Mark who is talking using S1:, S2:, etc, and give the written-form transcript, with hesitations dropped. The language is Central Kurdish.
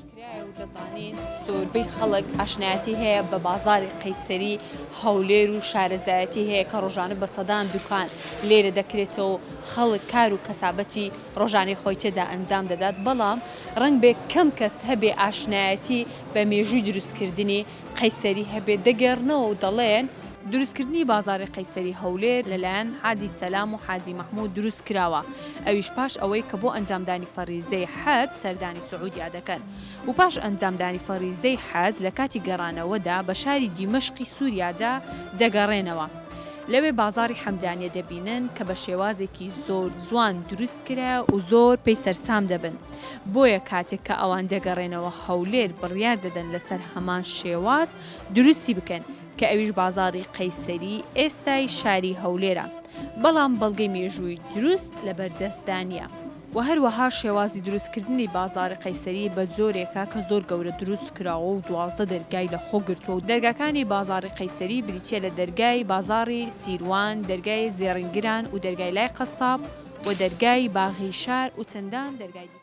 S1: ئاشکرایە و دەزانین زۆربەی خەڵک ئاشنایەتی هەیە بە بازاری قەیسەری هەولێر و شارەزایەتی هەیە کە ڕۆژانە بە سەدان دوکان لێرە دەکرێتەوە خەڵک کار و کەسابەتی ڕۆژانەی خۆی تێدا ئەنجام دەدات بەڵام ڕەنگ بێ کەم کەس هەبێ ئاشنایەتی بە مێژووی دروستکردنی قەیسەری هەبێت دەگەڕنەوە و دەڵێن دروستکردنی بازاری قەیسەری هەولێر لەلایەن حاجی سەلام و حاجی مەحموود دروست کراوە ئەویش پاش ئەوەی کە بۆ ئەنجامدانی فەریزەی حەج سەردانی سعودیا دەکەن و پاش ئەنجامدانی فەریزەی حەج لە کاتی گەڕانەوەدا بە شاری دیمەشقی سووریادا دەگەڕێنەوە لەوێ بازاری حەمدانیە دەبینن کە بە شێوازێکی زۆر جوان دروست کرا و زۆر پێی سەرسام دەبن بۆیە کاتێک کە ئەوان دەگەڕێنەوە هەولێر بڕیار دەدەن لەسەر هەمان شێواز دروستی بکەن کە ئەویش بازاری قەیسەری ئێستای شاری هەولێرە بەڵام بەڵگەی مێژووی دروست لە بەردەستدانیە و هەروەها شێوازی دروستکردنی بازاری قەیسەری بە جۆرێکە کە زۆر گەورە دروست کراوە و 12 دەرگای لە خۆ گرتووە و دەرگاکانی بازاری قەیسەری بریتیە لە دەرگای بازاری سیروان، دەرگای زێڕینگران و دەرگای لای قەساب و دەرگای باغی شار و چەندان دەرگای